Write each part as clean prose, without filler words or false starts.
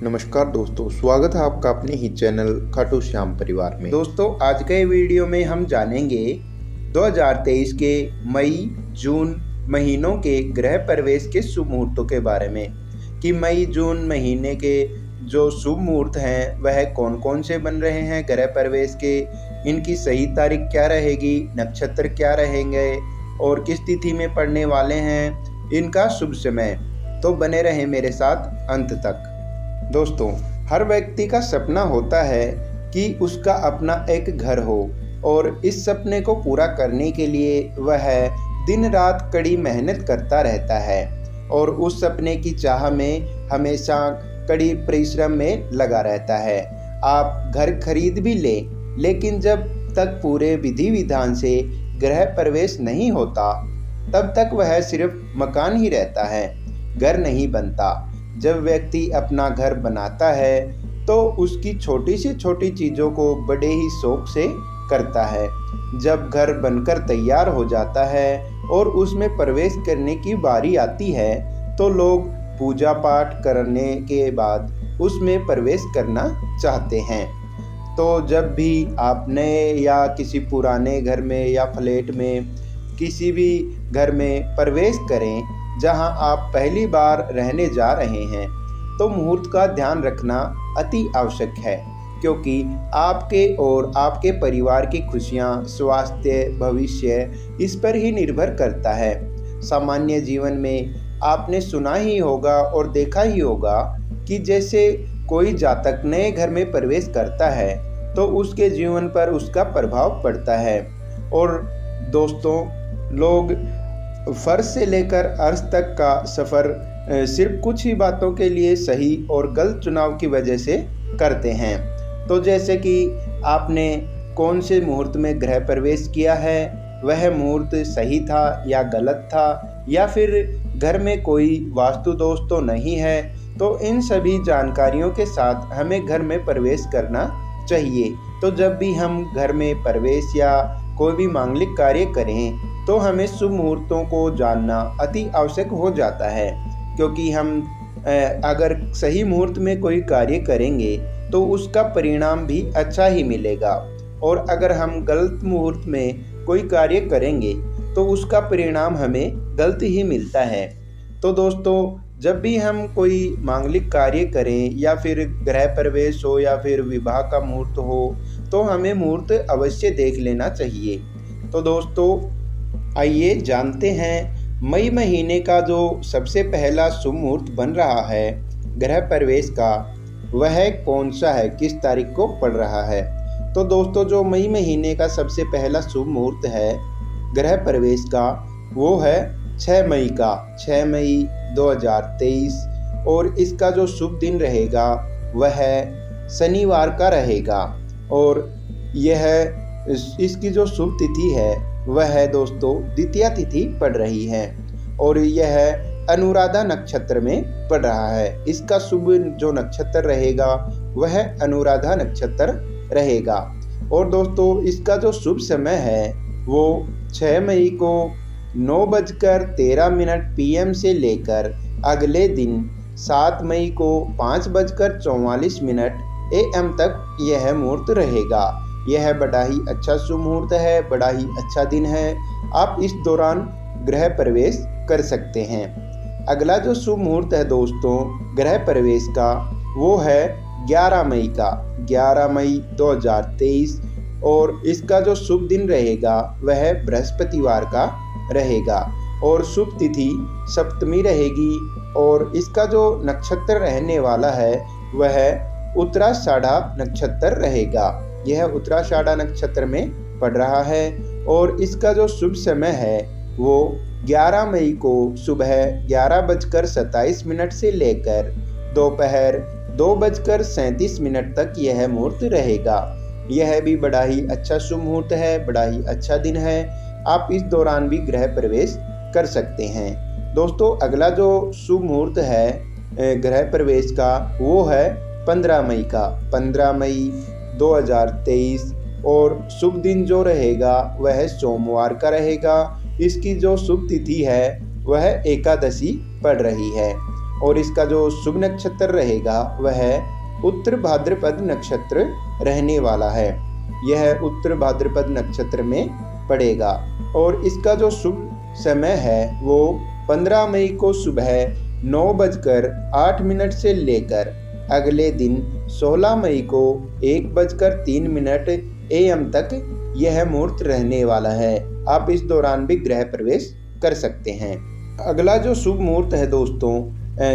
नमस्कार दोस्तों, स्वागत है आपका अपने ही चैनल खाटू श्याम परिवार में। दोस्तों, आज के वीडियो में हम जानेंगे 2023 के मई जून महीनों के ग्रह प्रवेश के शुभ मुहूर्तों के बारे में कि मई जून महीने के जो शुभ मुहूर्त हैं वह कौन कौन से बन रहे हैं ग्रह प्रवेश के, इनकी सही तारीख क्या रहेगी, नक्षत्र क्या रहेंगे और किस तिथि में पड़ने वाले हैं, इनका शुभ समय। तो बने रहें मेरे साथ अंत तक। दोस्तों, हर व्यक्ति का सपना होता है कि उसका अपना एक घर हो और इस सपने को पूरा करने के लिए वह दिन रात कड़ी मेहनत करता रहता है और उस सपने की चाह में हमेशा कड़ी परिश्रम में लगा रहता है। आप घर खरीद भी लें, लेकिन जब तक पूरे विधि विधान से गृह प्रवेश नहीं होता तब तक वह सिर्फ मकान ही रहता है, घर नहीं बनता। जब व्यक्ति अपना घर बनाता है तो उसकी छोटी से छोटी चीज़ों को बड़े ही शौक से करता है। जब घर बनकर तैयार हो जाता है और उसमें प्रवेश करने की बारी आती है तो लोग पूजा पाठ करने के बाद उसमें प्रवेश करना चाहते हैं। तो जब भी आप नए या किसी पुराने घर में या फ्लैट में किसी भी घर में प्रवेश करें जहां आप पहली बार रहने जा रहे हैं तो मुहूर्त का ध्यान रखना अति आवश्यक है, क्योंकि आपके और आपके परिवार की खुशियां, स्वास्थ्य, भविष्य इस पर ही निर्भर करता है। सामान्य जीवन में आपने सुना ही होगा और देखा ही होगा कि जैसे कोई जातक नए घर में प्रवेश करता है तो उसके जीवन पर उसका प्रभाव पड़ता है। और दोस्तों, लोग फर्श से लेकर अर्श तक का सफ़र सिर्फ कुछ ही बातों के लिए सही और गलत चुनाव की वजह से करते हैं। तो जैसे कि आपने कौन से मुहूर्त में गृह प्रवेश किया है, वह मुहूर्त सही था या गलत था, या फिर घर में कोई वास्तु दोष तो नहीं है, तो इन सभी जानकारियों के साथ हमें घर में प्रवेश करना चाहिए। तो जब भी हम घर में प्रवेश या कोई भी मांगलिक कार्य करें तो हमें शुभ मुहूर्तों को जानना अति आवश्यक हो जाता है, क्योंकि हम अगर सही मुहूर्त में कोई कार्य करेंगे तो उसका परिणाम भी अच्छा ही मिलेगा, और अगर हम गलत मुहूर्त में कोई कार्य करेंगे तो उसका परिणाम हमें गलत ही मिलता है। तो दोस्तों, जब भी हम कोई मांगलिक कार्य करें या फिर गृह प्रवेश हो या फिर विवाह का मुहूर्त हो तो हमें मुहूर्त अवश्य देख लेना चाहिए। तो दोस्तों, आइए जानते हैं मई महीने का जो सबसे पहला शुभ मुहूर्त बन रहा है गृह प्रवेश का, वह कौन सा है, किस तारीख को पड़ रहा है। तो दोस्तों, जो मई महीने का सबसे पहला शुभ मुहूर्त है गृह प्रवेश का, वो है 6 मई का, 6 मई 2023। और इसका जो शुभ दिन रहेगा वह शनिवार का रहेगा। और यह इसकी जो शुभ तिथि है वह दोस्तों द्वितीया तिथि पड़ रही है और यह अनुराधा नक्षत्र में पड़ रहा है। इसका शुभ जो नक्षत्र रहेगा वह अनुराधा नक्षत्र रहेगा। और दोस्तों, इसका जो शुभ समय है वो 6 मई को 9:13 PM से लेकर अगले दिन 7 मई को 5:44 AM तक यह मुहूर्त रहेगा। यह बड़ा ही अच्छा शुभ मुहूर्त है, बड़ा ही अच्छा दिन है। आप इस दौरान गृह प्रवेश कर सकते हैं। अगला जो शुभ मुहूर्त है दोस्तों गृह प्रवेश का, वो है 11 मई का, 11 मई 2023। और इसका जो शुभ दिन रहेगा वह बृहस्पतिवार का रहेगा और शुभ तिथि सप्तमी रहेगी। और इसका जो नक्षत्र रहने वाला है वह उत्तराषाढ़ा नक्षत्र रहेगा। यह उत्तराषाढ़ा नक्षत्र में पड़ रहा है और इसका जो शुभ समय है वो 11 मई को सुबह 11:27 से लेकर दोपहर 2:37 तक यह मुहूर्त रहेगा। यह भी बड़ा ही अच्छा शुभ मुहूर्त है, बड़ा ही अच्छा दिन है। आप इस दौरान भी गृह प्रवेश कर सकते हैं। दोस्तों, अगला जो शुभ मुहूर्त है गृह प्रवेश का वो है 15 मई का, 15 मई 2023। और शुभ दिन जो रहेगा वह सोमवार का रहेगा। इसकी जो शुभ तिथि है वह एकादशी पड़ रही है। और इसका जो शुभ नक्षत्र रहेगा वह उत्तर भाद्रपद नक्षत्र रहने वाला है। यह उत्तर भाद्रपद नक्षत्र में पड़ेगा और इसका जो शुभ समय है वो 15 मई को सुबह 9:08 से लेकर अगले दिन 16 मई को 1:03 AM तक यह मुहूर्त रहने वाला है। आप इस दौरान भी गृह प्रवेश कर सकते हैं। अगला जो शुभ मुहूर्त है दोस्तों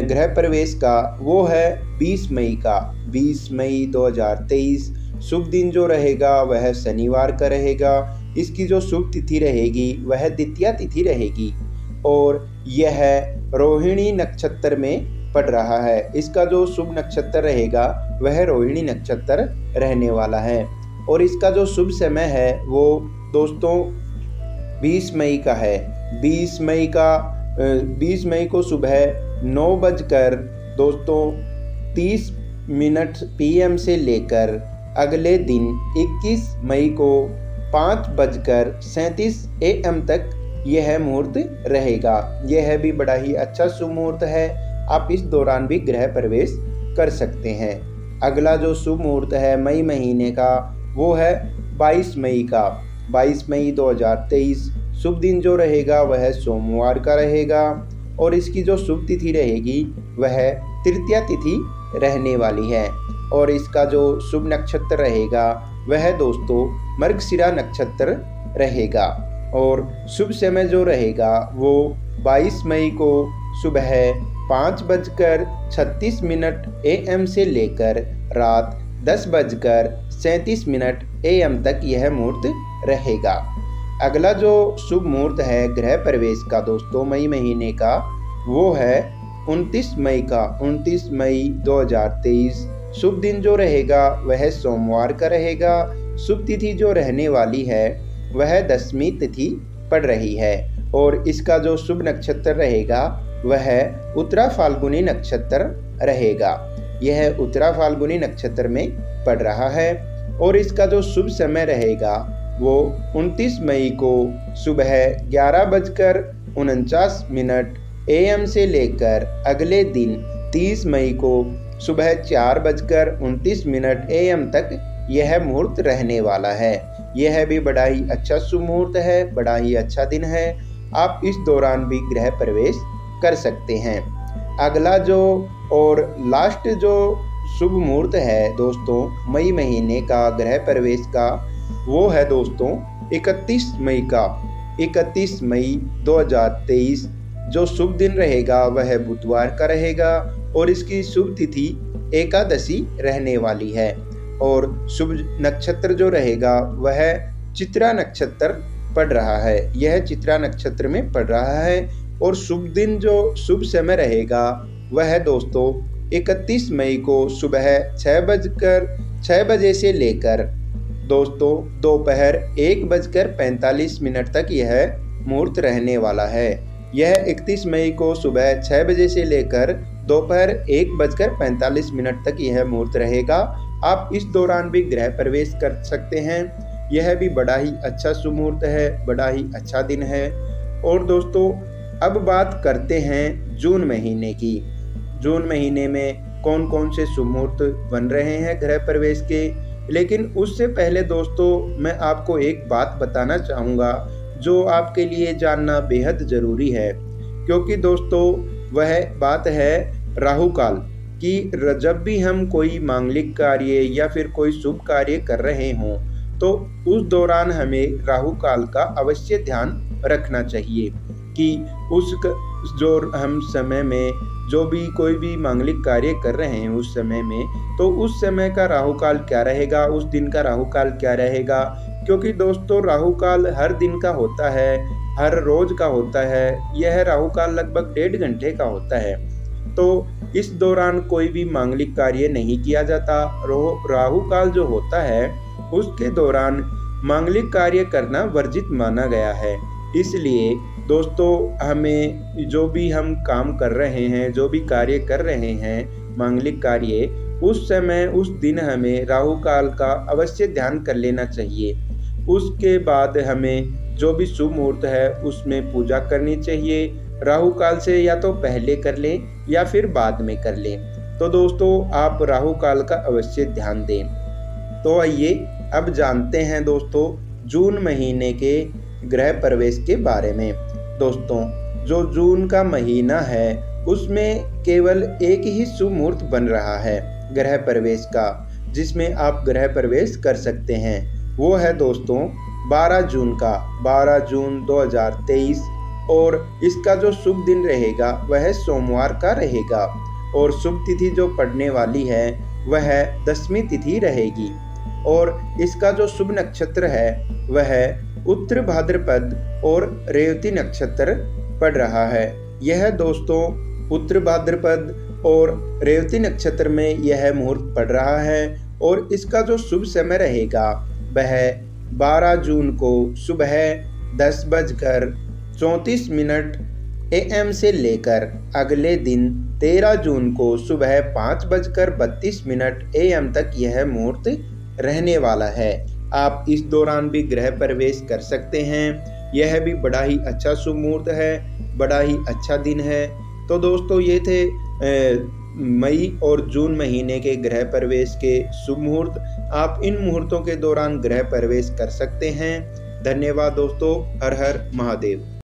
गृह प्रवेश का वो है 20 मई का। 20 मई 2023 शुभ दिन जो रहेगा वह शनिवार का रहेगा। इसकी जो शुभ तिथि रहेगी वह द्वितीया तिथि रहेगी और यह रोहिणी नक्षत्र में पड़ रहा है। इसका जो शुभ नक्षत्र रहेगा वह रोहिणी नक्षत्र रहने वाला है और इसका जो शुभ समय है वो दोस्तों 20 मई का है। 20 मई को सुबह 9:30 PM से लेकर अगले दिन 21 मई को 5:37 AM तक यह मुहूर्त रहेगा। यह भी बड़ा ही अच्छा शुभ मुहूर्त है। आप इस दौरान भी गृह प्रवेश कर सकते हैं। अगला जो शुभ मुहूर्त है मई महीने का वो है 22 मई का। 22 मई 2023 शुभ दिन जो रहेगा वह सोमवार का रहेगा और इसकी जो शुभ तिथि रहेगी वह तृतीया तिथि रहने वाली है और इसका जो शुभ नक्षत्र रहेगा वह दोस्तों मृगशिरा नक्षत्र रहेगा और शुभ समय जो रहेगा वो 22 मई को सुबह 5:36 AM से लेकर रात 10:37 AM तक यह मुहूर्त रहेगा। अगला जो शुभ मुहूर्त है गृह प्रवेश का दोस्तों मई महीने का वो है 29 मई का। 29 मई 2023 शुभ दिन जो रहेगा वह सोमवार का रहेगा। शुभ तिथि जो रहने वाली है वह 10वीं तिथि पड़ रही है और इसका जो शुभ नक्षत्र रहेगा वह उत्तरा फाल्गुनी नक्षत्र रहेगा। यह उत्तरा फाल्गुनी नक्षत्र में पड़ रहा है और इसका जो शुभ समय रहेगा वो 29 मई को सुबह 11:49 AM से लेकर अगले दिन 30 मई को सुबह 4:29 AM तक यह मुहूर्त रहने वाला है। यह भी बड़ा ही अच्छा शुभ मुहूर्त है, बड़ा ही अच्छा दिन है। आप इस दौरान भी गृह प्रवेश कर सकते हैं। अगला जो और लास्ट जो शुभ मुहूर्त है दोस्तों मई महीने का गृह प्रवेश का वो है दोस्तों 31 मई का। 31 मई 2023 जो शुभ दिन रहेगा वह बुधवार का रहेगा और इसकी शुभ तिथि एकादशी रहने वाली है और शुभ नक्षत्र जो रहेगा वह चित्रा नक्षत्र पड़ रहा है। यह चित्रा नक्षत्र में पड़ रहा है और शुभ दिन जो शुभ समय रहेगा वह दोस्तों 31 मई को सुबह 6 बजे से लेकर दोस्तों दोपहर 1:45 तक यह मुहूर्त रहने वाला है। यह 31 मई को सुबह 6 बजे से लेकर दोपहर 1:45 तक यह मुहूर्त रहेगा। आप इस दौरान भी गृह प्रवेश कर सकते हैं। यह भी बड़ा ही अच्छा शुभ मुहूर्त है, बड़ा ही अच्छा दिन है। और दोस्तों अब बात करते हैं जून महीने की। जून महीने में कौन कौन से शुभ मुहूर्त बन रहे हैं गृह प्रवेश के। लेकिन उससे पहले दोस्तों मैं आपको एक बात बताना चाहूँगा जो आपके लिए जानना बेहद ज़रूरी है, क्योंकि दोस्तों वह बात है राहु काल कि जब भी हम कोई मांगलिक कार्य या फिर कोई शुभ कार्य कर रहे हों तो उस दौरान हमें राहु काल का अवश्य ध्यान रखना चाहिए कि उस जो हम समय में जो भी कोई भी मांगलिक कार्य कर रहे हैं उस समय में, तो उस समय का राहु काल क्या रहेगा, उस दिन का राहु काल क्या रहेगा। क्योंकि दोस्तों राहु काल हर दिन का होता है, हर रोज का होता है। यह राहु काल लगभग 1.5 घंटे का होता है, तो इस दौरान कोई भी मांगलिक कार्य नहीं किया जाता। राहु काल जो होता है उसके दौरान मांगलिक कार्य करना वर्जित माना गया है। इसलिए दोस्तों हमें जो भी हम काम कर रहे हैं, जो भी कार्य कर रहे हैं मांगलिक कार्य, उस समय उस दिन हमें राहु काल का अवश्य ध्यान कर लेना चाहिए। उसके बाद हमें जो भी शुभ मुहूर्त है उसमें पूजा करनी चाहिए। राहु काल से या तो पहले कर लें या फिर बाद में कर लें। तो दोस्तों आप राहु काल का अवश्य ध्यान दें। तो आइए अब जानते हैं दोस्तों जून महीने के गृह प्रवेश के बारे में। दोस्तों जो जून का महीना है उसमें केवल एक ही शुभ मुहूर्त बन रहा है गृह प्रवेश का, जिसमें आप गृह प्रवेश कर सकते हैं। वो है दोस्तों 12 जून का, 12 जून 2023, और इसका जो शुभ दिन रहेगा वह सोमवार का रहेगा और शुभ तिथि जो पड़ने वाली है वह दशमी तिथि रहेगी। और इसका जो शुभ नक्षत्र है वह उत्तर भाद्रपद और रेवती नक्षत्र पड़ रहा है। यह दोस्तों उत्तर भाद्रपद और रेवती नक्षत्र में यह मुहूर्त पड़ रहा है और इसका जो शुभ समय रहेगा वह 12 जून को सुबह 10:34 AM से लेकर अगले दिन 13 जून को सुबह 5:32 AM तक यह मुहूर्त रहने वाला है। आप इस दौरान भी गृह प्रवेश कर सकते हैं। यह भी बड़ा ही अच्छा शुभ मुहूर्त है, बड़ा ही अच्छा दिन है। तो दोस्तों ये थे मई और जून महीने के गृह प्रवेश के शुभ मुहूर्त। आप इन मुहूर्तों के दौरान गृह प्रवेश कर सकते हैं। धन्यवाद दोस्तों। हर हर महादेव।